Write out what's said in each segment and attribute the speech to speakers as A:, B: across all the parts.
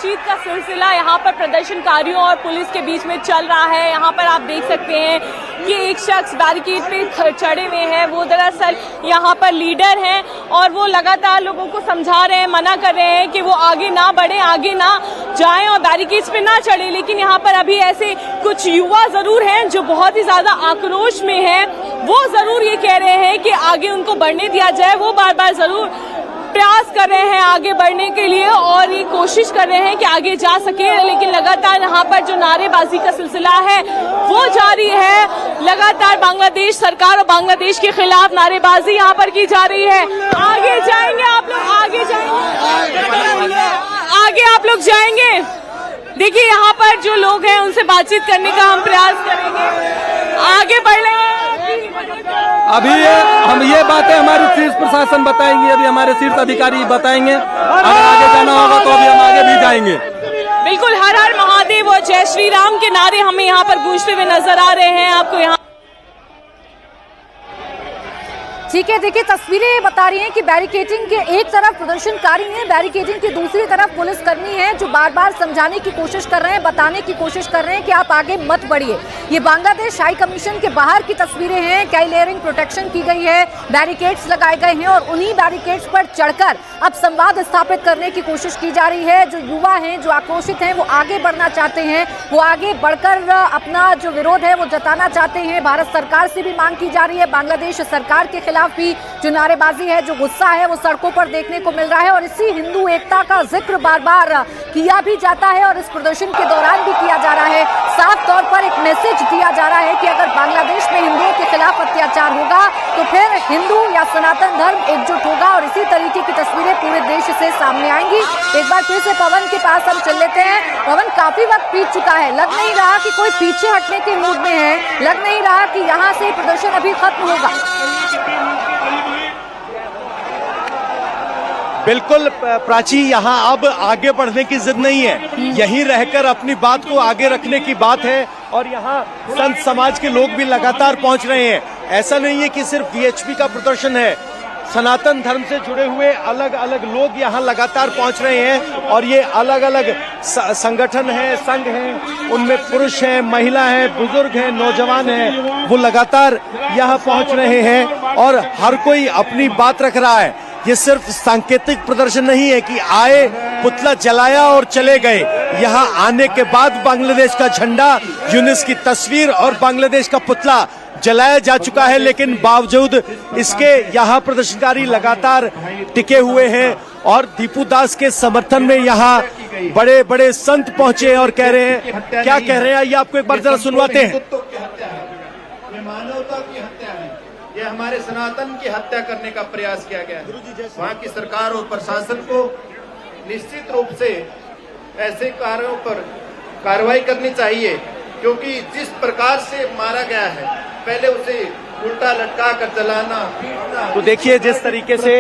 A: बातचीत का सिलसिला यहाँ पर प्रदर्शनकारियों और पुलिस के बीच में चल रहा है। यहाँ पर आप देख सकते हैं कि एक शख्स बैरिकेड पे चढ़े हुए हैं, वो दरअसल यहाँ पर लीडर हैं और वो लगातार लोगों को समझा रहे हैं, मना कर रहे हैं कि वो आगे ना बढ़े, आगे ना जाएं और बैरिकेड्स पे ना चढ़े। लेकिन यहाँ पर अभी ऐसे कुछ युवा जरूर हैं जो बहुत ही ज्यादा आक्रोश में हैं, वो जरूर ये कह रहे हैं कि आगे उनको बढ़ने दिया जाए। वो बार बार जरूर प्रयास कर रहे हैं आगे बढ़ने के लिए और ये कोशिश कर रहे हैं कि आगे जा सके, लेकिन लगातार यहाँ पर जो नारेबाजी का सिलसिला है वो जारी है। लगातार बांग्लादेश सरकार और बांग्लादेश के खिलाफ नारेबाजी यहाँ पर की जा रही है। आगे जाएंगे आप लोग, आगे जाएंगे, आगे आप लोग जाएंगे। देखिए यहाँ पर जो लोग हैं उनसे बातचीत करने का हम प्रयास करेंगे, आगे बढ़ेंगे।
B: अभी हम ये बातें हमारी शीर्ष प्रशासन बताएंगे, अभी हमारे शीर्ष अधिकारी बताएंगे। अगर आगे जाना होगा तो अभी हम आगे भी जाएंगे।
A: बिल्कुल, हर हर महादेव और जय श्री राम के नारे हमें यहाँ पर गूंजते हुए नजर आ रहे हैं। आपको यहाँ
C: ठीक है, देखिए तस्वीरें बता रही हैं कि बैरिकेडिंग के एक तरफ प्रदर्शनकारी हैं, बैरिकेडिंग की दूसरी तरफ पुलिसकर्मी हैं जो बार बार समझाने की कोशिश कर रहे हैं, बताने की कोशिश कर रहे हैं कि आप आगे मत बढ़िए। ये बांग्लादेश हाई कमीशन के बाहर की तस्वीरें हैं। कई लेयरिंग प्रोटेक्शन की गई है, बैरिकेड्स लगाए गए हैं और उन्हीं बैरिकेड्स पर चढ़कर अब संवाद स्थापित करने की कोशिश की जा रही है। जो युवा हैं, जो आक्रोशित हैं, वो आगे बढ़ना चाहते हैं, वो आगे बढ़कर अपना जो विरोध है वो जताना चाहते हैं। भारत सरकार से भी मांग की जा रही है, बांग्लादेश सरकार के खिलाफ भी जो नारेबाजी है, जो गुस्सा है, वो सड़कों पर देखने को मिल रहा है और इसी हिंदू एकता का जिक्र बार बार किया भी जाता है और इस प्रदर्शन के दौरान भी किया जा रहा है। साफ तौर पर एक मैसेज दिया जा रहा है कि अगर बांग्लादेश में हिंदुओं के खिलाफ अत्याचार होगा तो फिर हिंदू या सनातन धर्म एकजुट होगा और इसी तरीके की तस्वीरें पूरे देश से सामने आएंगी। एक बार फिर से पवन के पास हम चल लेते हैं। पवन, काफी वक्त बीत चुका है, लग नहीं रहा कि कोई पीछे हटने के मूड में है, लग नहीं रहा कि यहाँ से प्रदर्शन अभी खत्म होगा।
D: बिल्कुल प्राची, यहाँ अब आगे बढ़ने की जिद नहीं है, यहीं रहकर अपनी बात को आगे रखने की बात है और यहाँ संत समाज के लोग भी लगातार पहुंच रहे हैं। ऐसा नहीं है कि सिर्फ वीएचपी का प्रदर्शन है, सनातन धर्म से जुड़े हुए अलग अलग लोग यहाँ लगातार पहुंच रहे हैं और ये अलग अलग संगठन हैं, संघ हैं, उनमें पुरुष हैं, महिला हैं, बुजुर्ग हैं, नौजवान हैं, वो लगातार यहाँ पहुंच रहे हैं और हर कोई अपनी बात रख रहा है। ये सिर्फ सांकेतिक प्रदर्शन नहीं है कि आए, पुतला जलाया और चले गए। यहाँ आने के बाद बांग्लादेश का झंडा, यूनिस की तस्वीर और बांग्लादेश का पुतला जलाया जा चुका है, लेकिन बावजूद इसके यहाँ प्रदर्शनकारी लगातार टिके हुए हैं और दीपू दास के समर्थन में यहाँ बड़े बड़े संत पहुंचे और कह रहे हैं, क्या कह रहे हैं आइए आपको एक बार जरा सुनवाते हैं।
E: मानवता की हत्या है, ये हमारे सनातन की हत्या करने का प्रयास किया गया है। वहाँ की सरकार और प्रशासन को निश्चित रूप से ऐसे कार्यों पर कार्रवाई करनी चाहिए, क्योंकि जिस प्रकार से मारा गया है, पहले उसे उल्टा लटका कर जलाना,
D: तो देखिए जिस तरीके से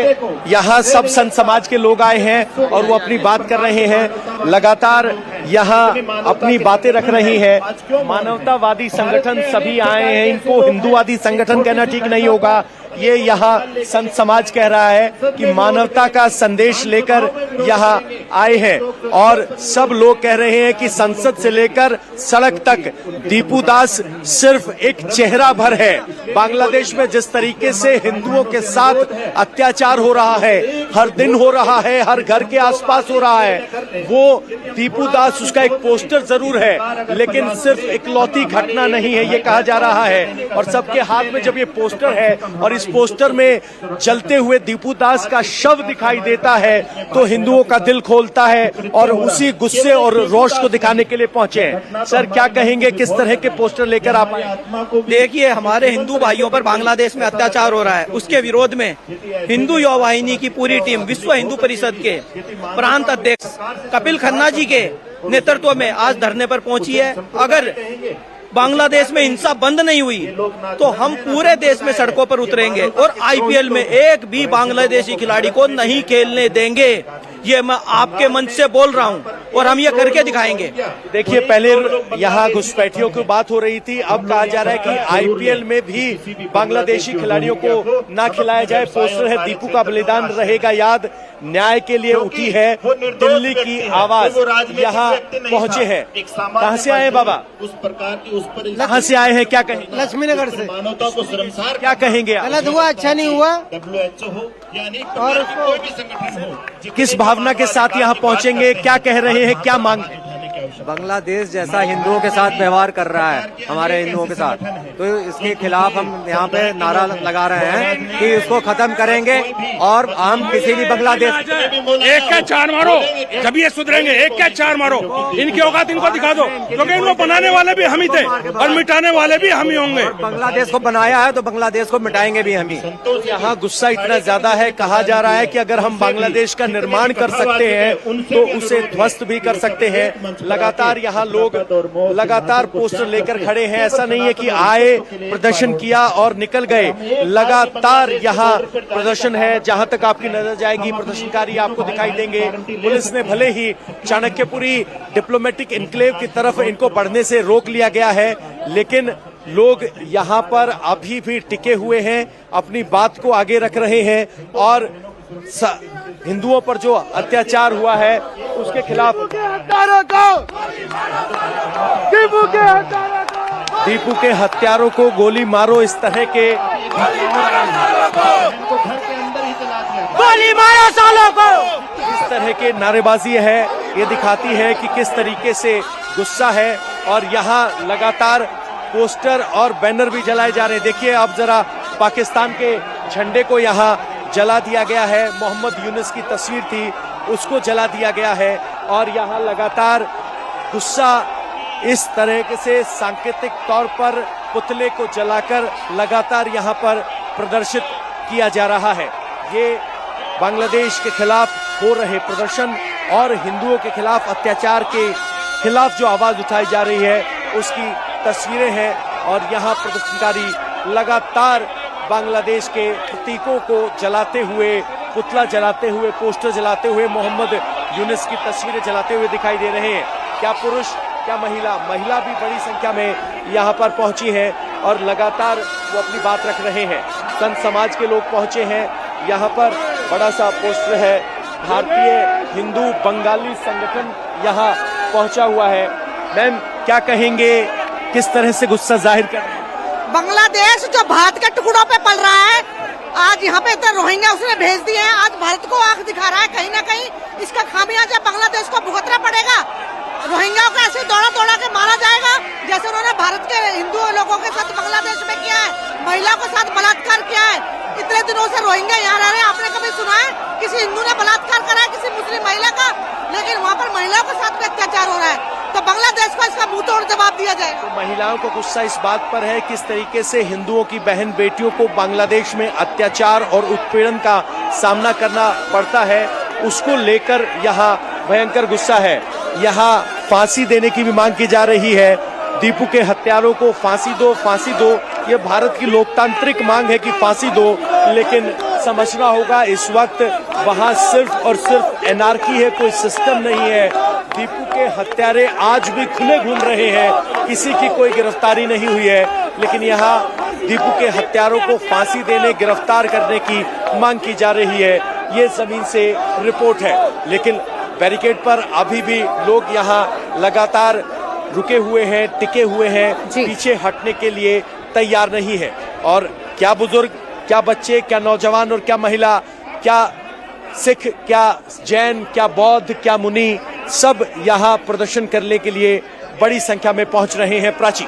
D: यहाँ सब संत समाज के लोग आए हैं और वो अपनी बात कर रहे हैं, लगातार यहाँ अपनी बातें रख रही हैं। मानवतावादी संगठन सभी आए हैं, इनको हिंदूवादी संगठन कहना ठीक नहीं होगा, ये यहाँ संत समाज कह रहा है कि मानवता का संदेश लेकर यहाँ आए हैं और सब लोग कह रहे हैं कि संसद से लेकर सड़क तक दीपू दास सिर्फ एक चेहरा भर है। बांग्लादेश में जिस तरीके से हिंदुओं के साथ अत्याचार हो रहा है, हर दिन हो रहा है, हर घर के आसपास हो रहा है, वो दीपू दास उसका एक पोस्टर जरूर है, लेकिन सिर्फ इकलौती घटना नहीं है, ये कहा जा रहा है। और सबके हाथ में जब ये पोस्टर है और इस पोस्टर में जलते हुए दीपू दास का शव दिखाई देता है तो हिंदुओं का दिल खोलता है और उसी गुस्से और रोष को दिखाने के लिए पहुंचे हैं। सर, क्या कहेंगे, किस तरह के पोस्टर लेकर आप आए?
F: देखिए, हमारे हिंदू भाइयों पर बांग्लादेश में अत्याचार हो रहा है, उसके विरोध में हिंदू युवा वाहिनी की पूरी टीम विश्व हिंदू परिषद के प्रांत अध्यक्ष कपिल खन्ना जी के नेतृत्व में आज धरने पर पहुंची है। अगर बांग्लादेश में हिंसा बंद नहीं हुई तो हम पूरे देश में सड़कों पर उतरेंगे और आईपीएल में एक भी बांग्लादेशी खिलाड़ी को नहीं खेलने देंगे। ये मैं आपके मंच से बोल रहा हूँ। और हम ये करके दिखाएंगे।
D: देखिए, पहले यहाँ घुसपैठियों की बात हो रही थी, अब कहा जा रहा है कि आईपीएल में भी बांग्लादेशी खिलाड़ियों को ना खिलाया जाए। पोस्टर है दीपू का बलिदान रहेगा याद, न्याय के लिए उठी है दिल्ली की आवाज, यहाँ पहुंचे हैं। कहाँ से आए बाबा?
E: उस प्रकार की उस पर
D: कहाँ से आए हैं, क्या कहेंगे?
G: लक्ष्मी नगर से।
E: मानवता को शर्मसार
D: क्या कहेंगे आप?
G: गलत हुआ, अच्छा नहीं हुआ।
E: WHO हो या अनेक प्रकार की कोई भी संगठन हो,
D: किस भावना के साथ यहाँ पहुंचेंगे, क्या कह रहे हैं, क्या मांग?
H: बांग्लादेश जैसा हिंदुओं के साथ व्यवहार कर रहा है हमारे हिंदुओं के साथ, तो इसके खिलाफ हम यहाँ पे नारा लगा रहे हैं कि इसको खत्म करेंगे और हम किसी भी बांग्लादेश
I: एक का चार मारो, जब ये सुधरेंगे। एक का चार मारो, इनकी औकात इनको दिखा दो, क्योंकि इनको बनाने वाले भी हम ही थे और मिटाने वाले भी हम ही होंगे।
H: बांग्लादेश को बनाया है तो बांग्लादेश को मिटाएंगे भी हम ही।
D: यहाँ गुस्सा इतना ज्यादा है, कहा जा रहा है कि अगर हम बांग्लादेश का निर्माण कर सकते हैं तो उसे ध्वस्त भी कर सकते हैं। लगातार यहाँ लोग लगातार पोस्टर लेकर खड़े हैं, ऐसा नहीं है कि आए, प्रदर्शन किया और निकल गए। लगातार यहाँ प्रदर्शन है, जहां तक आपकी नजर जाएगी प्रदर्शनकारी आपको दिखाई देंगे। पुलिस ने भले ही चाणक्यपुरी डिप्लोमेटिक एन्क्लेव की तरफ इनको बढ़ने से रोक लिया गया है, लेकिन लोग यहाँ पर अभी भी टिके हुए हैं, अपनी बात को आगे रख रहे हैं और हिंदुओं पर जो अत्याचार हुआ है उसके खिलाफ दीपू के हत्यारों को गोली मारो, इस तरह के
G: गोली मारो सालों को,
D: इस तरह के नारेबाजी है। ये दिखाती है कि किस तरीके से गुस्सा है और यहाँ लगातार पोस्टर और बैनर भी जलाए जा रहे हैं। देखिए, अब जरा पाकिस्तान के झंडे को यहाँ जला दिया गया है, मोहम्मद यूनुस की तस्वीर थी उसको जला दिया गया है और यहाँ लगातार गुस्सा इस तरह से सांकेतिक तौर पर पुतले को जलाकर लगातार यहाँ पर प्रदर्शित किया जा रहा है। ये बांग्लादेश के खिलाफ हो रहे प्रदर्शन और हिंदुओं के खिलाफ अत्याचार के खिलाफ जो आवाज उठाई जा रही है उसकी तस्वीरें हैं और यहाँ प्रदर्शनकारी लगातार बांग्लादेश के प्रतीकों को जलाते हुए, पुतला जलाते हुए, पोस्टर जलाते हुए, मोहम्मद यूनुस की तस्वीरें जलाते हुए दिखाई दे रहे हैं। क्या पुरुष क्या महिला भी बड़ी संख्या में यहाँ पर पहुंची है और लगातार वो अपनी बात रख रहे हैं। संत समाज के लोग पहुंचे हैं, यहाँ पर बड़ा सा पोस्टर है, भारतीय हिंदू बंगाली संगठन यहाँ पहुंचा हुआ है। मैम, क्या कहेंगे, किस तरह से गुस्सा जाहिर कर रहे हैं?
J: बांग्लादेश जो भारत के टुकड़ों पे पल रहा है, आज यहाँ पे इतने रोहिंग्या उसने भेज दिए हैं, आज भारत को आंख दिखा रहा है। कहीं ना कहीं इसका खामियाजा बांग्लादेश को भुगतना पड़ेगा। रोहिंग्याओं को ऐसे दौड़ा दौड़ा के मारा जाएगा जैसे उन्होंने भारत के हिंदू लोगों के साथ बांग्लादेश में किया है, महिलाओं के साथ बलात्कार किया है। इतने दिनों से रोहिंग्या यहाँ रह रहे हैं, आपने कभी सुना है किसी हिंदू ने बलात्कार करा है किसी मुस्लिम महिला का? लेकिन वहाँ पर महिलाओं के साथ भी अत्याचार हो रहा है, तो बांग्लादेश को इसका मुंह तोड़ जवाब दिया जाए।
D: तो महिलाओं को गुस्सा इस बात पर है किस तरीके से हिंदुओं की बहन बेटियों को बांग्लादेश में अत्याचार और उत्पीड़न का सामना करना पड़ता है, उसको लेकर यहाँ भयंकर गुस्सा है। यहाँ फांसी देने की भी मांग की जा रही है, दीपू के हत्यारों को फांसी दो, फांसी दो। ये भारत की लोकतांत्रिक मांग है कि फांसी दो, लेकिन समझना होगा इस वक्त वहाँ सिर्फ और सिर्फ एनार्की है, कोई सिस्टम नहीं है। दीपू के हत्यारे आज भी खुले घूम रहे हैं, किसी की कोई गिरफ्तारी नहीं हुई है, लेकिन यहाँ दीपू के हत्यारों को फांसी देने, गिरफ्तार करने की मांग की जा रही है। ये जमीन से रिपोर्ट है, लेकिन बैरिकेड पर अभी भी लोग यहाँ लगातार रुके हुए हैं, टिके हुए हैं, पीछे हटने के लिए तैयार नहीं है। और क्या बुजुर्ग, क्या बच्चे, क्या नौजवान और क्या महिला, क्या सिख, क्या जैन, क्या बौद्ध, क्या मुनि, सब यहाँ प्रदर्शन करने के लिए बड़ी संख्या में पहुंच रहे हैं। प्राची,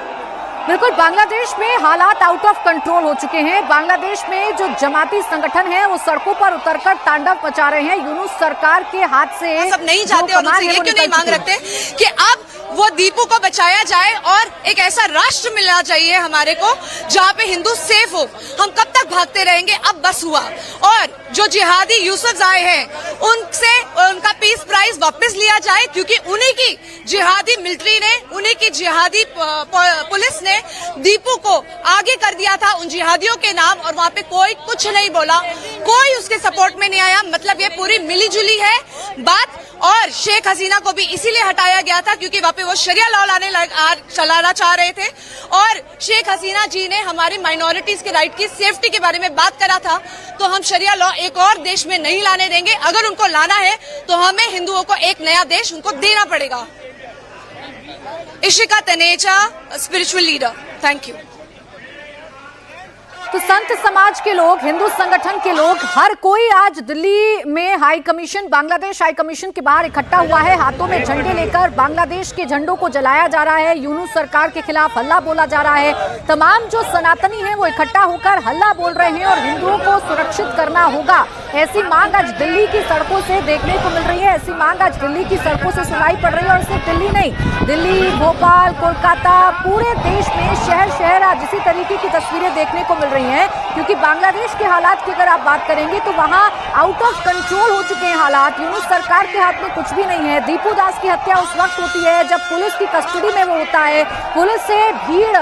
C: बिल्कुल, बांग्लादेश में हालात आउट ऑफ कंट्रोल हो चुके हैं। बांग्लादेश में जो जमाती संगठन है वो सड़कों पर उतरकर तांडव मचा रहे हैं। यूनुस सरकार के हाथ से
K: सब नहीं चाहते और उनसे ये क्यों नहीं मांग रखते कि अब वो दीपू को बचाया जाए और एक ऐसा राष्ट्र मिलना चाहिए हमारे को जहाँ पे हिंदू सेफ हो। हम कब तक भागते रहेंगे? अब बस हुआ। और जो जिहादी यूसुफ आए हैं उनसे उनका पीस प्राइज वापस लिया जाए, क्योंकि उन्हीं की जिहादी मिलिट्री ने, उन्हीं की जिहादी पुलिस ने दीपू को आगे कर दिया था उन जिहादियों के नाम, और वहाँ पे कोई कुछ नहीं बोला, कोई उसके सपोर्ट में नहीं आया। मतलब ये पूरी मिलीजुली है बात। और शेख हसीना को भी इसीलिए हटाया गया था क्योंकि वहाँ पे वो शरिया लॉ चलाना चाह रहे थे, और शेख हसीना जी ने हमारी माइनॉरिटीज के राइट की सेफ्टी के बारे में बात करा था। तो हम शरिया लॉ एक और देश में नहीं लाने देंगे। अगर उनको लाना है तो हमें हिंदुओं को एक नया देश उनको देना पड़ेगा। Ishika Taneja, spiritual leader. Thank you.
C: तो संत समाज के लोग, हिंदू संगठन के लोग, हर कोई आज दिल्ली में high commission, Bangladesh high commission के बाहर इकट्ठा हुआ है। हाथों में झंडे लेकर बांग्लादेश के झंडों को जलाया जा रहा है। यूनुस सरकार के खिलाफ हल्ला बोला जा रहा है। तमाम जो सनातनी हैं वो इकट्ठा होकर हल्ला बोल रहे हैं और हिंदुओं को सुरक्षित करना होगा, ऐसी मांग आज दिल्ली की सड़कों से देखने को मिल रही है। ऐसी मांग आज दिल्ली की सड़कों से सुनाई पड़ रही है। और सिर्फ दिल्ली नहीं, दिल्ली, भोपाल, कोलकाता, पूरे देश में शहर शहर आज इसी तरीके की तस्वीरें देखने को मिल रही हैं। क्योंकि बांग्लादेश के हालात की अगर आप बात करेंगे तो वहां आउट ऑफ कंट्रोल हो चुके हैं हालात। यूनुस सरकार के हाथ में कुछ भी नहीं है। दीपू दास की हत्या उस वक्त होती है जब पुलिस की कस्टडी में वो होता है। पुलिस से भीड़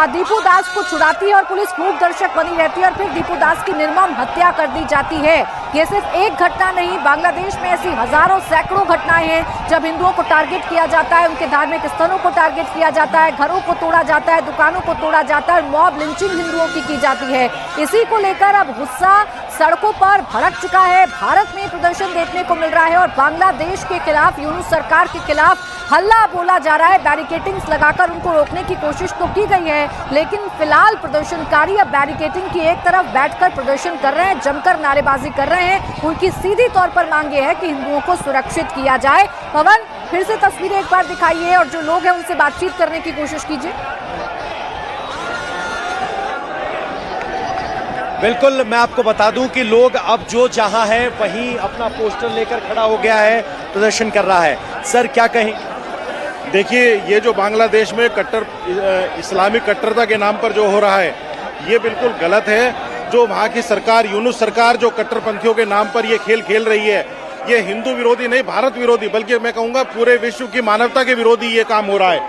C: दीपू दास को छुड़ाती है और पुलिस खूब दर्शक बनी रहती है और फिर दीपू दास की निर्मम हत्या कर दी जाती है। ये सिर्फ एक घटना नहीं, बांग्लादेश में ऐसी हजारों सैकड़ों घटनाएं हैं जब हिंदुओं को टारगेट किया जाता है, उनके धार्मिक स्थलों को टारगेट किया जाता है, घरों को तोड़ा जाता है, दुकानों को तोड़ा जाता है, मॉब लिंचिंग हिंदुओं की जाती है। इसी को लेकर अब गुस्सा सड़कों पर भड़क चुका है। भारत में प्रदर्शन देखने को मिल रहा है और बांग्लादेश के खिलाफ, यूनुस सरकार के खिलाफ हल्ला बोला जा रहा है। बैरिकेटिंग्स लगाकर उनको रोकने की कोशिश तो की गई है, लेकिन फिलहाल प्रदर्शनकारी अब बैरिकेटिंग की एक तरफ बैठकर प्रदर्शन कर रहे हैं, जमकर नारेबाजी कर रहे हैं। उनकी सीधी तौर पर मांग ये है कि हिंदुओं को सुरक्षित किया जाए। पवन, फिर से तस्वीरें एक बार दिखाइए और जो लोग हैं उनसे बातचीत करने की कोशिश कीजिए।
D: बिल्कुल, मैं आपको बता दूं कि लोग अब जो जहां है वहीं अपना पोस्टर लेकर खड़ा हो गया है, प्रदर्शन कर रहा है। सर, क्या कहें?
I: देखिए, ये जो बांग्लादेश में इस्लामिक कट्टरता के नाम पर जो हो रहा है, ये बिल्कुल गलत है। जो वहाँ की सरकार, यूनुस सरकार, जो कट्टरपंथियों के नाम पर ये खेल खेल रही है, ये हिंदू विरोधी नहीं, भारत विरोधी, बल्कि मैं कहूँगा पूरे विश्व की मानवता के विरोधी ये काम हो रहा है।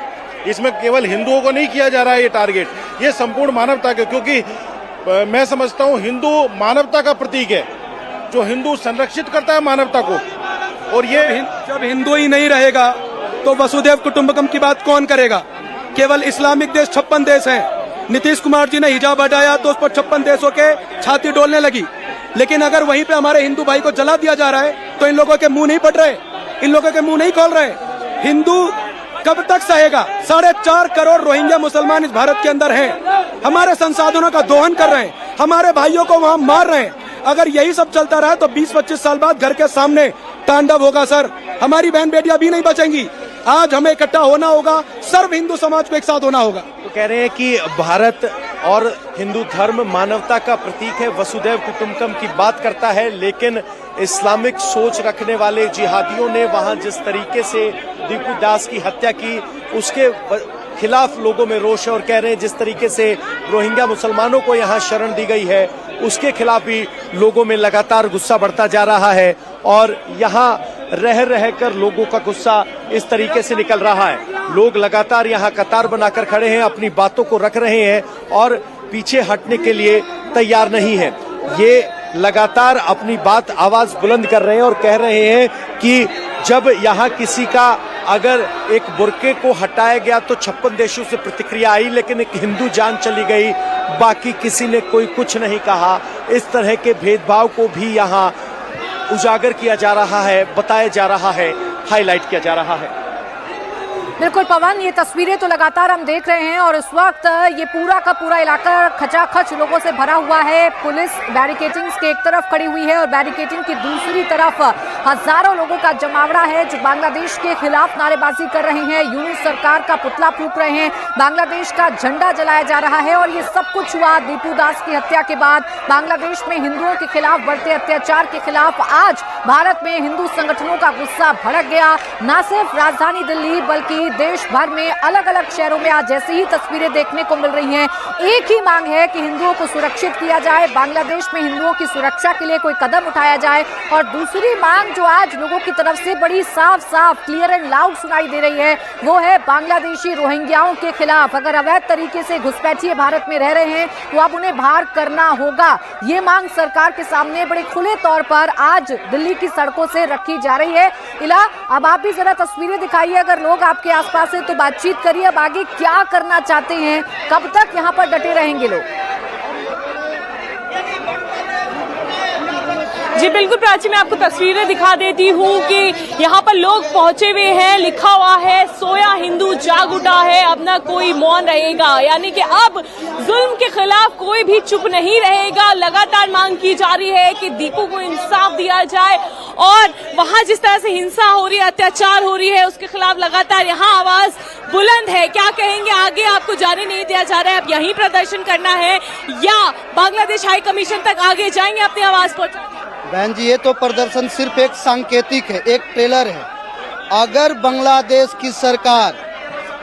I: इसमें केवल हिंदुओं को नहीं किया जा रहा है ये टारगेट, ये संपूर्ण मानवता के, क्योंकि मैं समझता हूँ हिंदू मानवता का प्रतीक है, जो हिंदू संरक्षित करता है मानवता को। और ये
B: जब हिंदू ही नहीं रहेगा तो वसुधैव कुटुंबकम की बात कौन करेगा? केवल इस्लामिक देश 56 देश हैं। नीतीश कुमार जी ने हिजाब हटाया तो उस पर 56 देशों के छाती डोलने लगी। लेकिन अगर वहीं पे हमारे हिंदू भाई को जला दिया जा रहा है तो इन लोगों के मुंह नहीं फट रहे, इन लोगों के मुंह नहीं खोल रहे। हिंदू कब तक सहेगा? 4.5 करोड़ रोहिंग्या मुसलमान इस भारत के अंदर हैं, हमारे संसाधनों का दोहन कर रहे हैं, हमारे भाइयों को वहां मार रहे हैं। अगर यही सब चलता रहा तो 20-25 साल बाद घर के सामने तांडव होगा सर। हमारी बहन बेटियां भी नहीं बचेंगी। आज हमें इकट्ठा होना होगा, सर्व हिंदू समाज को एक साथ होना होगा।
D: तो कह रहे हैं कि भारत और हिंदू धर्म मानवता का प्रतीक है, वसुधैव कुटुंबकम की बात करता है, लेकिन इस्लामिक सोच रखने वाले जिहादियों ने वहां जिस तरीके से दीपू दास की हत्या की, उसके खिलाफ लोगों में रोष है। और कह रहे हैं जिस तरीके से रोहिंग्या मुसलमानों को यहाँ शरण दी गई है, उसके खिलाफ भी लोगों में लगातार गुस्सा बढ़ता जा रहा है। और यहाँ रह रहकर लोगों का गुस्सा इस तरीके से निकल रहा है। लोग लगातार यहाँ कतार बनाकर खड़े हैं, अपनी बातों को रख रहे हैं और पीछे हटने के लिए तैयार नहीं है। ये लगातार अपनी बात, आवाज बुलंद कर रहे हैं और कह रहे हैं कि जब यहाँ किसी का अगर एक बुर्के को हटाया गया तो 56 देशों से प्रतिक्रिया आई, लेकिन एक हिंदू जान चली गई, बाकी किसी ने कोई कुछ नहीं कहा। इस तरह के भेदभाव को भी यहाँ उजागर किया जा रहा है, बताया जा रहा है, हाईलाइट किया जा रहा है।
C: बिल्कुल पवन, ये तस्वीरें तो लगातार हम देख रहे हैं और इस वक्त ये पूरा का पूरा इलाका खचाखच लोगों से भरा हुआ है। पुलिस बैरिकेटिंग्स के एक तरफ खड़ी हुई है और बैरिकेटिंग की दूसरी तरफ हजारों लोगों का जमावड़ा है जो बांग्लादेश के खिलाफ नारेबाजी कर रहे हैं, यूनुस सरकार का पुतला फूंक रहे हैं, बांग्लादेश का झंडा जलाया जा रहा है। और ये सब कुछ हुआ दीपू दास की हत्या के बाद। बांग्लादेश में हिंदुओं के खिलाफ बढ़ते अत्याचार के खिलाफ आज भारत में हिंदू संगठनों का गुस्सा भड़क गया। न सिर्फ राजधानी दिल्ली बल्कि देश भर में अलग अलग शहरों में आज जैसी ही तस्वीरें देखने को मिल रही हैं, एक ही मांग है कि हिंदुओं को सुरक्षित किया जाए, बांग्लादेश में हिंदुओं की सुरक्षा के लिए कोई कदम उठाया जाए। और दूसरी मांग जो आज लोगों की तरफ से बड़ी साफ साफ क्लियर एंड लाउड सुनाई दे रही है, वो है बांग्लादेशी रोहिंग्याओं के खिलाफ। अगर अवैध तरीके से घुसपैठिए भारत में रह रहे हैं तो अब उन्हें बाहर करना होगा। ये मांग सरकार के सामने बड़े खुले तौर पर आज दिल्ली की सड़कों से रखी जा रही है। इला, अब आप भी जरा तस्वीरें दिखाइए, अगर लोग आपके आसपास है तो बातचीत करिए। अब आगे क्या करना चाहते हैं, कब तक यहाँ पर डटे रहेंगे लोग?
A: जी बिल्कुल प्राची, मैं आपको तस्वीरें दिखा देती हूँ कि यहाँ पर लोग पहुंचे हुए हैं, लिखा हुआ है सोया हिंदू जाग उठा है, अब ना कोई मौन रहेगा। यानी कि अब जुल्म के खिलाफ कोई भी चुप नहीं रहेगा। लगातार मांग की जा रही है कि दीपू को इंसाफ दिया जाए और वहाँ जिस तरह से हिंसा हो रही है, अत्याचार हो रही है, उसके खिलाफ लगातार यहाँ आवाज बुलंद है। क्या कहेंगे आगे, आपको जाने नहीं दिया जा रहा है, अब यहीं प्रदर्शन करना है या बांग्लादेश हाई कमीशन तक आगे जाएंगे अपनी आवाज पहुंचाने?
G: बहन जी, ये तो प्रदर्शन सिर्फ एक सांकेतिक है, एक ट्रेलर है। अगर बांग्लादेश की सरकार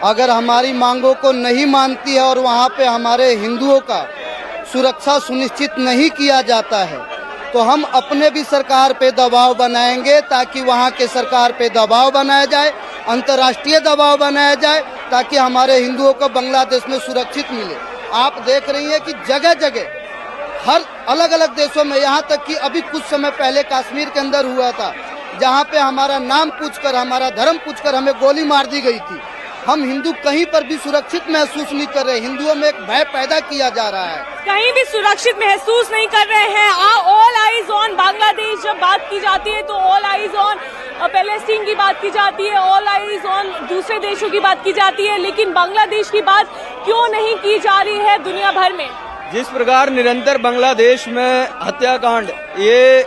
G: अगर हमारी मांगों को नहीं मानती है और वहाँ पे हमारे हिंदुओं का सुरक्षा सुनिश्चित नहीं किया जाता है तो हम अपने भी सरकार पे दबाव बनाएंगे, ताकि वहाँ के सरकार पे दबाव बनाया जाए, अंतर्राष्ट्रीय दबाव बनाया जाए, ताकि हमारे हिंदुओं को बांग्लादेश में सुरक्षित मिले। आप देख रही हैं कि जगह जगह हर अलग अलग देशों में, यहाँ तक कि अभी कुछ समय पहले कश्मीर के अंदर हुआ था, जहाँ पे हमारा नाम पूछकर, हमारा धर्म पूछकर हमें गोली मार दी गई थी। हम हिंदू कहीं पर भी सुरक्षित महसूस नहीं कर रहे, हिंदुओं में एक भय पैदा किया जा रहा है,
A: कहीं भी सुरक्षित महसूस नहीं कर रहे हैं। ऑल आइज ऑन बांग्लादेश जब बात की जाती है तो ऑल आइज ऑन पैलेस्टीन की बात की जाती है, ऑल आइज ऑन दूसरे देशों की बात की जाती है, लेकिन बांग्लादेश की बात क्यों नहीं की जा रही है दुनिया भर में?
F: जिस प्रकार निरंतर बांग्लादेश में हत्याकांड, ये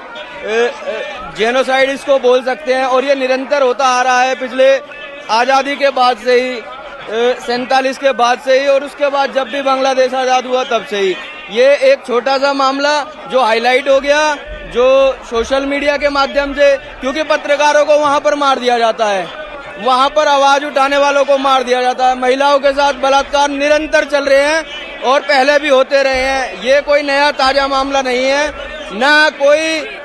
F: जेनोसाइड इसको बोल सकते हैं, और ये निरंतर होता आ रहा है पिछले आज़ादी के बाद से ही, 47 के बाद से ही, और उसके बाद जब भी बांग्लादेश आज़ाद हुआ तब से ही। ये एक छोटा सा मामला जो हाईलाइट हो गया, जो सोशल मीडिया के माध्यम से, क्योंकि पत्रकारों को वहाँ पर मार दिया जाता है, वहाँ पर आवाज उठाने वालों को मार दिया जाता है, महिलाओं के साथ बलात्कार निरंतर चल रहे हैं और पहले भी होते रहे हैं। ये कोई नया ताजा मामला नहीं है, ना कोई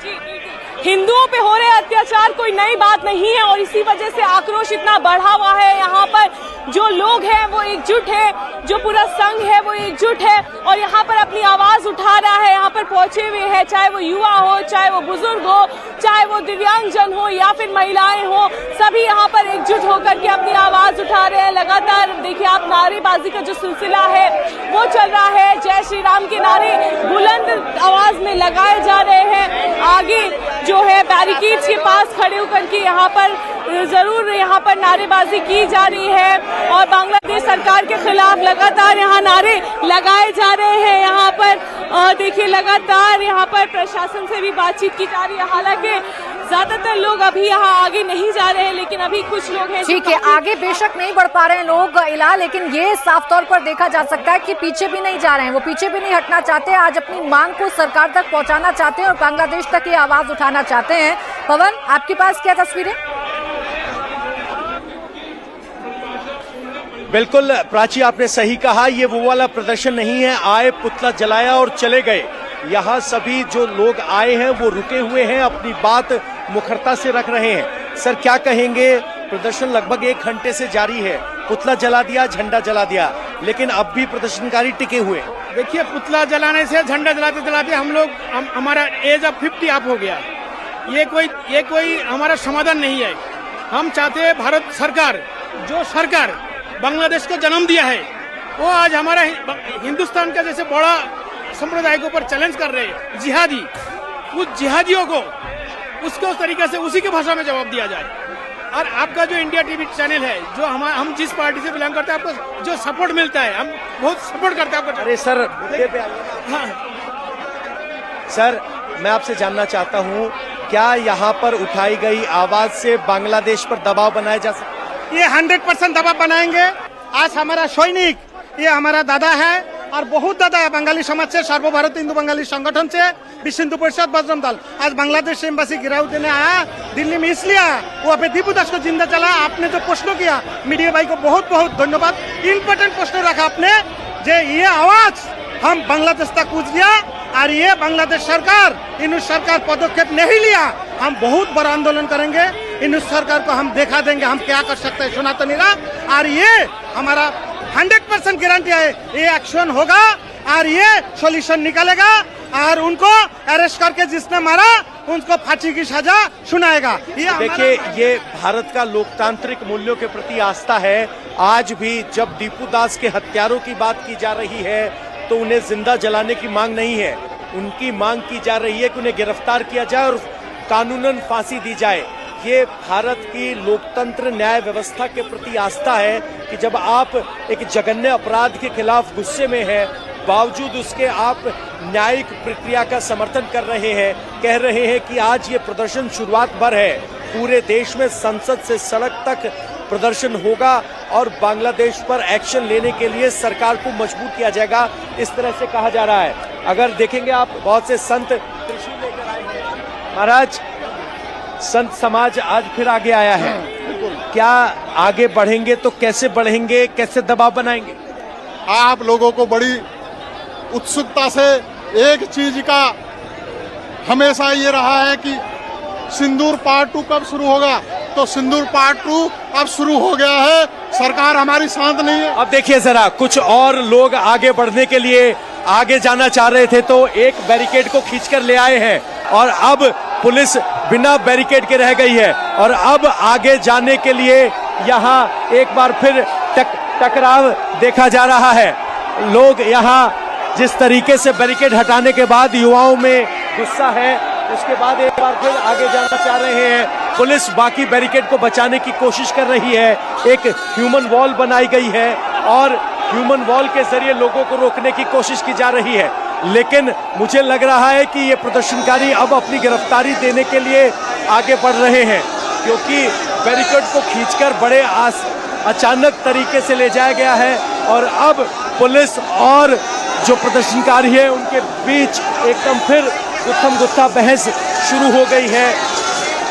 A: हिंदुओं पे हो रहे अत्याचार कोई नई बात नहीं है, और इसी वजह से आक्रोश इतना बढ़ा हुआ है। यहाँ पर जो लोग हैं वो एकजुट है, जो पूरा संघ है वो एकजुट है और यहाँ पर अपनी आवाज उठा रहा है। यहाँ पर पहुंचे हुए हैं, चाहे वो युवा हो, चाहे वो बुजुर्ग हो, चाहे वो दिव्यांगजन हो या फिर महिलाएं हो, सभी यहाँ पर एकजुट होकर के अपनी आवाज उठा रहे हैं। लगातार देखिए आप, नारेबाजी का जो सिलसिला है वो चल रहा है। जय श्री राम के नारे बुलंद आवाज में लगाए जा रहे हैं। आगे जो है बैरिकेड्स के पास खड़े होकर के यहाँ पर जरूर यहाँ पर नारेबाजी की जा रही है और बांग्लादेश सरकार के खिलाफ लगातार यहाँ नारे लगाए जा रहे हैं। यहाँ पर देखिए लगातार यहाँ पर प्रशासन से भी बातचीत की जा रही है। हालांकि ज्यादातर लोग अभी यहाँ आगे नहीं जा रहे हैं, लेकिन अभी कुछ लोग हैं।
C: ठीक है, आगे बेशक नहीं बढ़ पा रहे हैं लोग इला, लेकिन ये साफ तौर पर देखा जा सकता है कि पीछे भी नहीं जा रहे हैं, वो पीछे भी नहीं हटना चाहते, आज अपनी मांग को सरकार तक पहुंचाना चाहते हैं और बांग्लादेश तक ये आवाज उठाना चाहते हैं। पवन, आपके पास क्या तस्वीरें?
D: बिल्कुल प्राची, आपने सही कहा, ये वो वाला प्रदर्शन नहीं है आए पुतला जलाया और चले गए। यहाँ सभी जो लोग आए हैं वो रुके हुए हैं, अपनी बात मुखरता से रख रहे हैं। सर क्या कहेंगे, प्रदर्शन लगभग 1 घंटे से जारी है, पुतला जला दिया, झंडा जला दिया, लेकिन अब भी प्रदर्शनकारी टिके हुए।
L: देखिए, पुतला जलाने से, झंडा जलाते जलाते हम लोग हमारा एज ऑफ 50 अप हो गया। ये कोई हमारा समाधान नहीं है। हम चाहते हैं भारत सरकार, जो सरकार बांग्लादेश को जन्म दिया है, वो आज हमारा हिंदुस्तान का जैसे बड़ा संप्रदाय के ऊपर चैलेंज कर रहे हैं जिहादी, उस जिहादियों को उसको उस तरीके से उसी की भाषा में जवाब दिया जाए। और आपका जो इंडिया टीवी चैनल है, जो हम जिस पार्टी से बिलोंग करते हैं, आपको जो सपोर्ट मिलता है, हम बहुत सपोर्ट करते हैं आपको।
D: अरे सर, हाँ। सर मैं आपसे जानना चाहता हूँ, क्या यहाँ पर उठाई गई आवाज से बांग्लादेश पर दबाव बनाया जा सकता है?
L: ये 100% दबाव बनाएंगे। आज हमारा सैनिक, ये हमारा दादा है, और बहुत ज्यादा बंगाली समाज से, सर्वभारत हिंदू बंगाली संगठन से, विश्व हिंदू परिषद, बजरंग दल, आज बांग्लादेश एम्बासी गिराव देने आया दिल्ली में, इसलिए आया वहाँ पे दीपू दास को जिंदा चला। आपने जो प्रश्न किया मीडिया भाई को बहुत बहुत धन्यवाद। इम्पोर्टेंट प्रश्न रखा आपने, जे ये आवाज हम बांग्लादेश तक पूछ दिया और ये बांग्लादेश सरकार, इन सरकार पदक्षेप नहीं लिया, हम बहुत बड़ा आंदोलन करेंगे। इन सरकार को हम देखा देंगे हम क्या कर सकते हैं सनातनी रा, और ये हमारा 100% गारंटी है, ये एक्शन होगा और ये सॉल्यूशन निकालेगा और उनको अरेस्ट करके जिसने मारा उनको फांसी की सजा सुनाएगा। ये
D: देखिए, ये भारत का लोकतांत्रिक मूल्यों के प्रति आस्था है। आज भी जब दीपू दास के हत्यारों की बात की जा रही है तो उन्हें जिंदा जलाने की मांग नहीं है, उनकी मांग की जा रही है कि उन्हें गिरफ्तार किया जाए और कानूनन फांसी दी जाए। ये भारत की लोकतंत्र न्याय व्यवस्था के प्रति आस्था है कि जब आप एक जघन्य अपराध के खिलाफ गुस्से में हैं, बावजूद उसके आप न्यायिक प्रक्रिया का समर्थन कर रहे हैं, कह रहे हैं कि आज ये प्रदर्शन शुरुआत भर है, पूरे देश में संसद से सड़क तक प्रदर्शन होगा और बांग्लादेश पर एक्शन लेने के लिए सरकार को मजबूर किया जाएगा, इस तरह से कहा जा रहा है। अगर देखेंगे आप, बहुत से संत त्रिशूल लेकर आए हैं। महाराज, संत समाज आज फिर आगे आया है, क्या आगे बढ़ेंगे तो कैसे बढ़ेंगे, कैसे दबाव बनाएंगे?
I: आप लोगों को बड़ी उत्सुकता से एक चीज का हमेशा ये रहा है कि सिंदूर पार्ट 2 कब शुरू होगा, तो सिंदूर पार्ट 2 अब शुरू हो गया है। सरकार हमारी शांत नहीं है।
D: अब देखिए जरा, कुछ और लोग आगे बढ़ने के लिए आगे जाना चाह रहे थे तो एक बैरिकेड को खींचकर ले आए हैं और अब पुलिस बिना बैरिकेड के रह गई है और अब आगे जाने के लिए यहाँ एक बार फिर टकराव देखा जा रहा है। लोग यहाँ जिस तरीके से बैरिकेड हटाने के बाद युवाओं में गुस्सा है, उसके बाद एक बार फिर आगे जाना चाह रहे हैं। पुलिस बाकी बैरिकेड को बचाने की कोशिश कर रही है। एक ह्यूमन वॉल बनाई गई है और ह्यूमन वॉल के जरिए लोगों को रोकने की कोशिश की जा रही है, लेकिन मुझे लग रहा है कि ये प्रदर्शनकारी अब अपनी गिरफ्तारी देने के लिए आगे बढ़ रहे हैं, क्योंकि बैरिकेड को खींचकर बड़े अचानक तरीके से ले जाया गया है और अब पुलिस और जो प्रदर्शनकारी है उनके बीच एकदम फिर गुत्थम गुत्था बहस शुरू हो गई है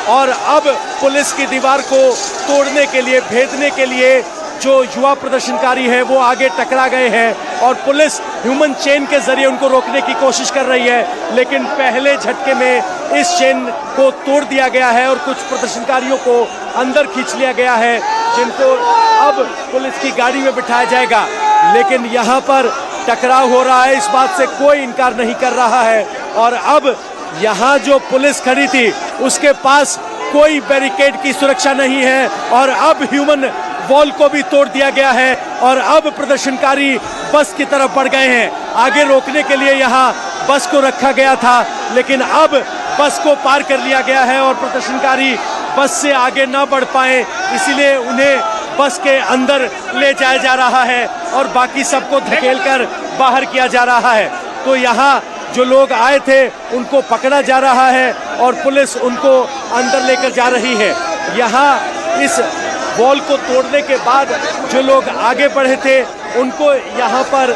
D: और अब पुलिस की दीवार को तोड़ने के लिए, भेदने के लिए जो युवा प्रदर्शनकारी है वो आगे टकरा गए हैं और पुलिस ह्यूमन चेन के जरिए उनको रोकने की कोशिश कर रही है, लेकिन पहले झटके में इस चेन को तोड़ दिया गया है और कुछ प्रदर्शनकारियों को अंदर खींच लिया गया है, जिनको अब पुलिस की गाड़ी में बिठाया जाएगा। लेकिन यहाँ पर टकराव हो रहा है, इस बात से कोई इनकार नहीं कर रहा है और अब यहाँ जो पुलिस खड़ी थी उसके पास कोई बैरिकेड की सुरक्षा नहीं है और अब ह्यूमन वॉल को भी तोड़ दिया गया है और अब प्रदर्शनकारी बस की तरफ बढ़ गए हैं। आगे रोकने के लिए यहाँ बस को रखा गया था, लेकिन अब बस को पार कर लिया गया है और प्रदर्शनकारी बस से आगे ना बढ़ पाए, इसीलिए उन्हें बस के अंदर ले जाया जा रहा है और बाकी सबको धकेलकर बाहर किया जा रहा है। तो यहाँ जो लोग आए थे उनको पकड़ा जा रहा है और पुलिस उनको अंदर लेकर जा रही है। यहाँ इस वॉल को तोड़ने के बाद जो लोग आगे बढ़े थे उनको यहाँ पर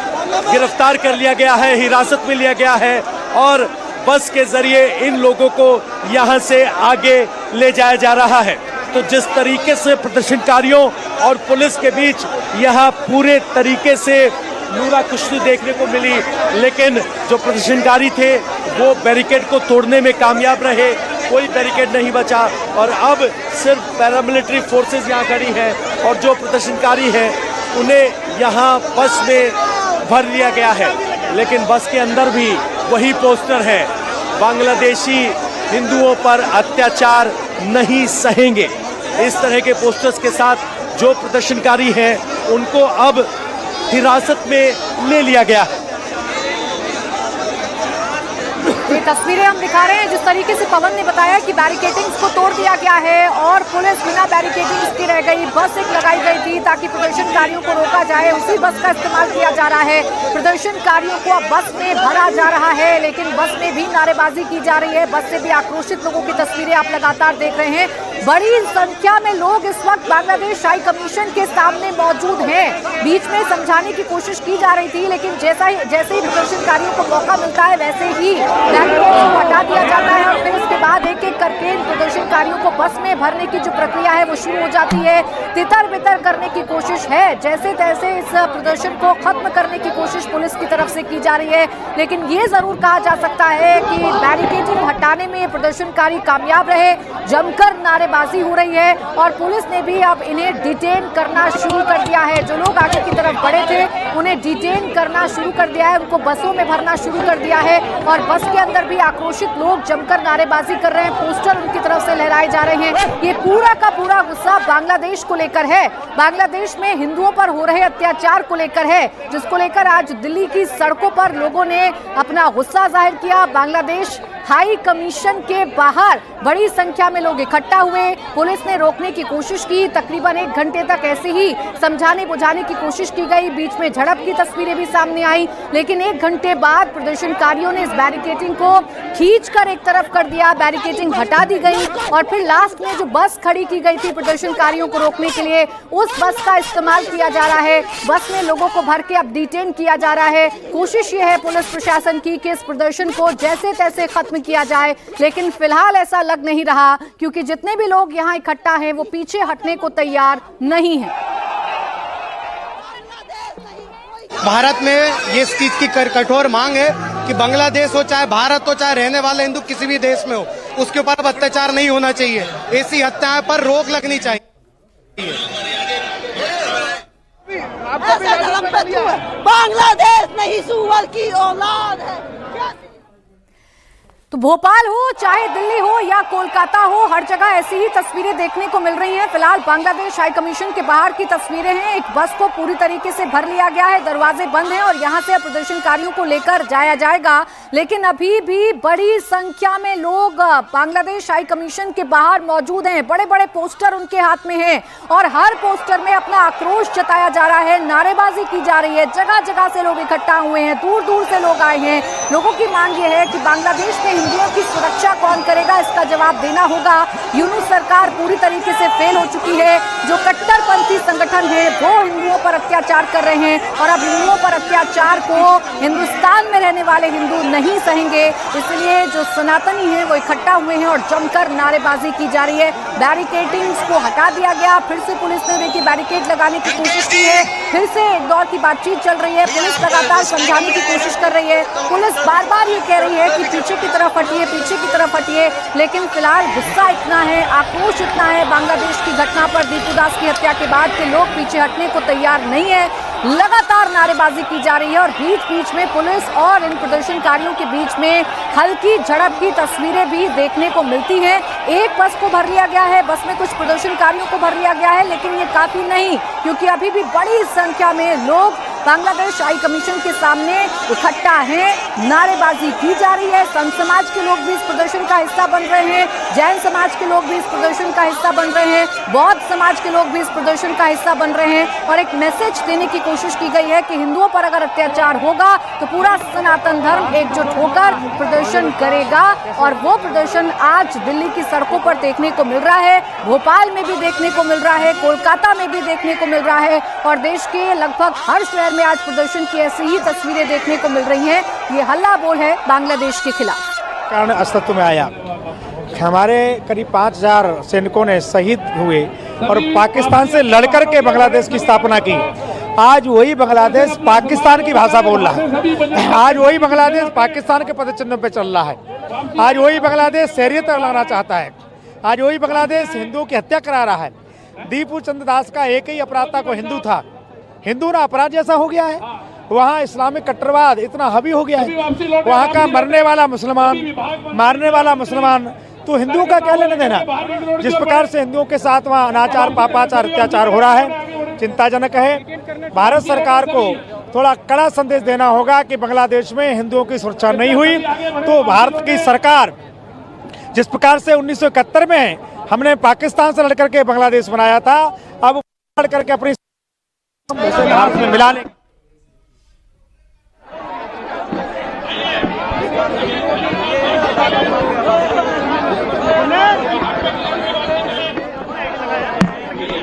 D: गिरफ्तार कर लिया गया है, हिरासत में लिया गया है और बस के जरिए इन लोगों को यहाँ से आगे ले जाया जा रहा है। तो जिस तरीके से प्रदर्शनकारियों और पुलिस के बीच यहाँ पूरे तरीके से नूरा कुश्ती देखने को मिली, लेकिन जो प्रदर्शनकारी थे वो बैरिकेड को तोड़ने में कामयाब रहे, कोई बैरिकेड नहीं बचा और अब सिर्फ पैरामिलिट्री फोर्सेस यहाँ खड़ी हैं और जो प्रदर्शनकारी हैं उन्हें यहाँ बस में भर लिया गया है। लेकिन बस के अंदर भी वही पोस्टर है, बांग्लादेशी हिंदुओं पर अत्याचार नहीं सहेंगे। इस तरह के पोस्टर्स के साथ जो प्रदर्शनकारी हैं उनको अब हिरासत में ले लिया गया है।
C: ये तस्वीरें हम दिखा रहे हैं जिस तरीके से पवन ने बताया कि बैरिकेडिंग्स को तोड़ दिया गया है और पुलिस बिना बैरिकेडिंग्स की रह गई। बस एक लगाई गई थी ताकि प्रदर्शनकारियों को रोका जाए, उसी बस का इस्तेमाल किया जा रहा है। प्रदर्शनकारियों को अब बस में भरा जा रहा है, लेकिन बस में भी नारेबाजी की जा रही है, बस से भी आक्रोशित लोगों की तस्वीरें आप लगातार देख रहे हैं। बड़ी संख्या में लोग इस वक्त बांग्लादेश हाई कमीशन के सामने मौजूद हैं। बीच में समझाने की कोशिश की जा रही थी, लेकिन जैसे ही प्रदर्शनकारियों को मौका मिलता है वैसे ही बैरिकेड को हटा दिया जाता है और फिर उसके बाद एक एक करके इन प्रदर्शनकारियों को बस में भरने की जो प्रक्रिया है वो शुरू हो जाती है। तितर बितर करने की कोशिश है, जैसे तैसे इस प्रदर्शन को खत्म करने की कोशिश पुलिस की तरफ से की जा रही है। लेकिन ये जरूर कहा जा सकता है कि बैरिकेडिंग हटाने में प्रदर्शनकारी कामयाब रहे। जमकर नारेबाजी हो रही है और पुलिस ने भी अब इन्हें डिटेन करना शुरू कर दिया है। जो लोग आगे की तरफ बढ़े थे उन्हें डिटेन करना शुरू कर दिया है, उनको बसों में भरना शुरू कर दिया है और बस के अंदर भी आक्रोशित लोग जमकर नारेबाजी कर रहे हैं, पोस्टर उनकी तरफ से लहराए जा रहे हैं। ये पूरा का पूरा गुस्सा बांग्लादेश को लेकर है, बांग्लादेश में हिंदुओं पर हो रहे अत्याचार को लेकर है, जिसको लेकर आज दिल्ली की सड़कों पर लोगों ने अपना गुस्सा जाहिर किया। बांग्लादेश हाई कमीशन के बाहर बड़ी संख्या में लोग इकट्ठा हुए, पुलिस ने रोकने की कोशिश की, तकरीबन 1 घंटे तक ऐसे ही समझाने बुझाने की कोशिश की गई। बीच में झड़प की तस्वीरें भी सामने आई, लेकिन 1 घंटे बाद प्रदर्शनकारियों ने इस बैरिकेडिंग को खींचकर एक तरफ कर दिया, बैरिकेडिंग हटा दी गई और फिर लास्ट में जो बस खड़ी की गई थी प्रदर्शनकारियों को रोकने के लिए, उस बस का इस्तेमाल किया जा रहा है। बस में लोगों को भर के अब डिटेन किया जा रहा है। कोशिश ये है पुलिस प्रशासन की कि इस प्रदर्शन को जैसे तैसे खत्म किया जाए, लेकिन फिलहाल ऐसा लग नहीं रहा, क्योंकि जितने भी लोग यहाँ इकट्ठा हैं वो पीछे हटने को तैयार नहीं है।
G: भारत में ये इस चीज की कठोर मांग है कि बांग्लादेश हो चाहे भारत हो चाहे रहने वाले हिंदू किसी भी देश में हो, उसके ऊपर अब अत्याचार नहीं होना चाहिए। ऐसी हत्याएं पर रोक लगनी चाहिए।
J: बांग्लादेश नहीं सुअर की औलाद है।
C: तो भोपाल हो चाहे दिल्ली हो या कोलकाता हो, हर जगह ऐसी ही तस्वीरें देखने को मिल रही हैं। फिलहाल बांग्लादेश हाई कमीशन के बाहर की तस्वीरें हैं। एक बस को पूरी तरीके से भर लिया गया है, दरवाजे बंद हैं और यहां से प्रदर्शनकारियों को लेकर जाया जाएगा, लेकिन अभी भी बड़ी संख्या में लोग बांग्लादेश हाई कमीशन के बाहर मौजूद हैं। बड़े बड़े पोस्टर उनके हाथ में हैं और हर पोस्टर में अपना आक्रोश जताया जा रहा है, नारेबाजी की जा रही है। जगह जगह से लोग इकट्ठा हुए हैं, दूर दूर से लोग आए हैं। लोगों की मांग यह है कि बांग्लादेश में हिंदुओं की सुरक्षा कौन करेगा, इसका जवाब देना होगा। यूनुस सरकार पूरी तरीके से फेल हो चुकी है। जो कट्टरपंथी संगठन है वो हिंदुओं पर अत्याचार कर रहे हैं और अब हिंदुओं पर अत्याचार को हिंदुस्तान में रहने वाले हिंदू नहीं सहेंगे। इसलिए जो सनातनी हैं वो इकट्ठा हुए हैं और जमकर नारेबाजी की जा रही है। बैरिकेडिंग्स को हटा दिया गया, फिर से पुलिस ने देखिए बैरिकेड लगाने की कोशिश की है, फिर से एक दौर की बातचीत चल रही है। पुलिस लगातार समझाने की कोशिश कर रही है, पुलिस बार बार ये कह रही है कि पीछे की तरफ हटिए, पीछे की तरफ हटिए, लेकिन फिलहाल गुस्सा इतना है, आक्रोश इतना है बांग्लादेश की घटना पर, दीपू दास की हत्या के बाद के लोग पीछे हटने को तैयार नहीं है। लगातार नारेबाजी की जा रही है और बीच बीच में पुलिस और इन प्रदर्शनकारियों के बीच में हल्की झड़प की तस्वीरें भी देखने को मिलती हैं। एक बस को भर लिया गया है, बस में कुछ प्रदर्शनकारियों को भर लिया गया है, लेकिन ये काफी नहीं, क्योंकि अभी भी बड़ी संख्या में लोग बांग्लादेश हाई कमीशन के सामने इकट्ठा हैं। नारेबाजी की जा रही है। संत समाज के लोग भी इस प्रदर्शन का हिस्सा बन रहे हैं, जैन समाज के लोग भी इस प्रदर्शन का हिस्सा बन रहे हैं, बौद्ध समाज के लोग भी इस प्रदर्शन का हिस्सा बन रहे हैं और एक मैसेज देने की कोशिश की गई है कि हिंदुओं पर अगर अत्याचार होगा तो पूरा सनातन धर्म एकजुट होकर प्रदर्शन करेगा। और वो प्रदर्शन आज दिल्ली की सड़कों पर देखने को मिल रहा है, भोपाल में भी देखने को मिल रहा है, कोलकाता में भी देखने को मिल रहा है और देश के लगभग हर शहर में आज प्रदर्शन की ऐसी ही तस्वीरें देखने को मिल रही हैं। ये हल्ला बोल है बांग्लादेश के खिलाफ।
L: कारण अस्तित्व में आया, हमारे करीब 5000 सैनिकों ने शहीद हुए और पाकिस्तान से लड़कर के बांग्लादेश की स्थापना की। आज वही बांग्लादेश पाकिस्तान की भाषा बोल रहा है, आज वही बांग्लादेश पाकिस्तान के पदचिन्हों पे चल रहा है, आज वही बांग्लादेश शरीयत लाना चाहता है, आज वही बांग्लादेश हिंदुओं की हत्या करा रहा है। दीपू चंद्र दास का एक ही अपराध था, को हिंदू था, हिंदू ना अपराध जैसा हो गया है। वहाँ इस्लामिक कट्टरवाद इतना हावी हो गया है, वहाँ का मरने वाला मुसलमान, मारने वाला मुसलमान, तो हिंदुओं का क्या लेना देना। जिस प्रकार से हिंदुओं के साथ वहाँ अनाचार, पापाचार, अत्याचार हो रहा है, चिंताजनक है। भारत सरकार को थोड़ा कड़ा संदेश देना होगा कि बांग्लादेश में हिंदुओं की सुरक्षा नहीं हुई तो भारत की सरकार जिस प्रकार से 1971 में हमने पाकिस्तान से लड़कर के बांग्लादेश बनाया था, अब लड़कर के अपनी भारत में मिला ले।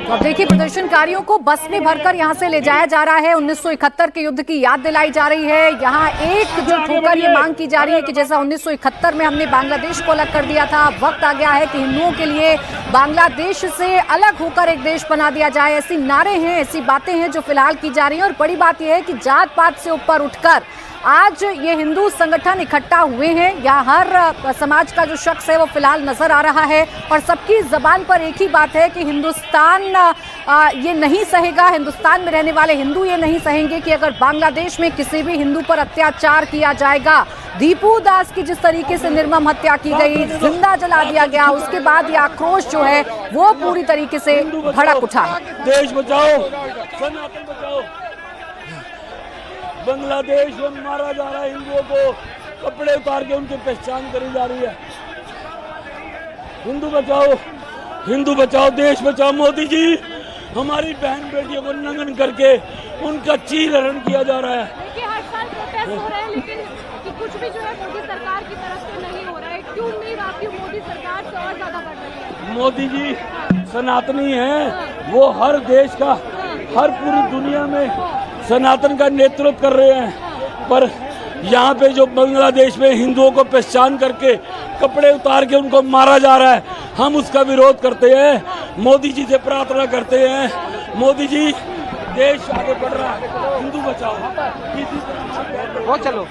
C: अब देखिए प्रदर्शनकारियों को बस में भरकर यहां से ले जाया जा रहा है। 1971 के युद्ध की याद दिलाई जा रही है। यहां एक जो ठोकर ये मांग की जा रही है कि जैसा 1971 में हमने बांग्लादेश को अलग कर दिया था, अब वक्त आ गया है कि हिंदुओं के लिए बांग्लादेश से अलग होकर एक देश बना दिया जाए। ऐसी नारे हैं, ऐसी बातें हैं जो फिलहाल की जा रही हैं। और बड़ी बात यह है कि जात पात से ऊपर उठकर आज ये हिंदू संगठन इकट्ठा हुए हैं। यहाँ हर समाज का जो शख्स है वो फिलहाल नजर आ रहा है और सबकी जबान पर एक ही बात है कि हिंदुस्तान ये नहीं सहेगा, हिंदुस्तान में रहने वाले हिंदू ये नहीं सहेंगे कि अगर बांग्लादेश में किसी भी हिंदू पर अत्याचार किया जाएगा। दीपू दास की जिस तरीके से निर्मम हत्या की गई, जिंदा जला दिया गया, उसके बाद ये आक्रोश जो है वो पूरी तरीके से भड़क उठा है।
M: देश बचाओ, सनातन बचाओ। बांग्लादेश में मारा जा रहा है हिंदुओं को, कपड़े उतार के उनकी पहचान करी जा रही है। हिंदू बचाओ, देश बचाओ। मोदी जी, हमारी बहन बेटियों को नंगन करके उनका चीर हरण किया जा रहा है।
A: देखिए हर साल प्रोटेस्ट हो रहे हैं, लेकिन कि कुछ भी जो है मोदी सरकार की तरफ से नहीं हो रहा है। क्यों नहीं आपकी मोदी सरकार से और ज्यादा बढ़ रही है?
M: मोदी जी सनातनी हैं, वो हर देश का, हर पूरी दुनिया में सनातन का नेतृत्व कर रहे हैं। पर यहाँ पे जो बांग्लादेश में हिंदुओं को पहचान करके कपड़े उतार के उनको मारा जा रहा है, हम उसका विरोध करते हैं। मोदी जी से प्रार्थना करते हैं, मोदी जी देश आगे बढ़ रहा है, हिंदू बचाओ।
H: वो चलो,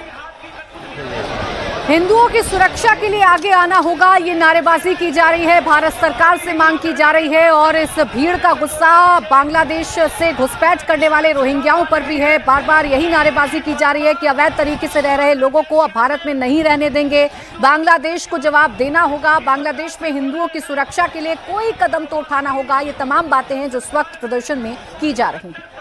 C: हिंदुओं की सुरक्षा के लिए आगे आना होगा, ये नारेबाजी की जा रही है, भारत सरकार से मांग की जा रही है। और इस भीड़ का गुस्सा बांग्लादेश से घुसपैठ करने वाले रोहिंग्याओं पर भी है। बार बार यही नारेबाजी की जा रही है कि अवैध तरीके से रह रहे लोगों को अब भारत में नहीं रहने देंगे, बांग्लादेश को जवाब देना होगा, बांग्लादेश में हिंदुओं की सुरक्षा के लिए कोई कदम तो उठाना होगा। ये तमाम बातें हैं जो इस वक्त प्रदर्शन में की जा रही हैं।